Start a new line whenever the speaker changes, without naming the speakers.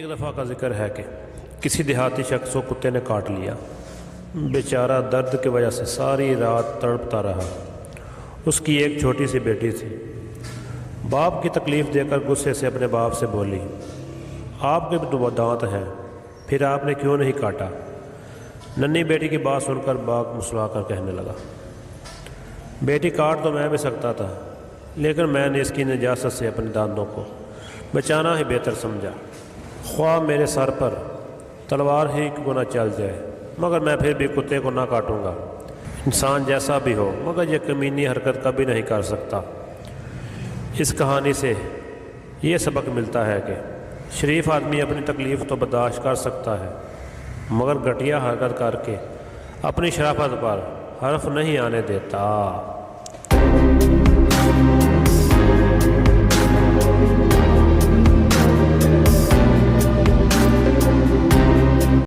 ایک دفعہ کا ذکر ہے کہ کسی دیہاتی شخص کو کتے نے کاٹ لیا۔ بیچارہ درد کی وجہ سے ساری رات تڑپتا رہا۔ اس کی ایک چھوٹی سی بیٹی تھی۔ باپ کی تکلیف دے کر غصے سے اپنے باپ سے بولی، آپ کے بھی دانت ہیں، پھر آپ نے کیوں نہیں کاٹا؟ ننھی بیٹی کی بات سن کر باپ مسکرا کر کہنے لگا، بیٹی کاٹ تو میں بھی سکتا تھا، لیکن میں نے اس کی نجاست سے اپنے دانتوں کو بچانا ہی بہتر سمجھا۔ خواہ میرے سر پر تلوار ہی کیوں نہ چل جائے، مگر میں پھر بھی کتے کو نہ کاٹوں گا۔ انسان جیسا بھی ہو مگر یہ کمینی حرکت کبھی نہیں کر سکتا۔ اس کہانی سے یہ سبق ملتا ہے کہ شریف آدمی اپنی تکلیف تو برداشت کر سکتا ہے، مگر گھٹیا حرکت کر کے اپنی شرافت پر حرف نہیں آنے دیتا۔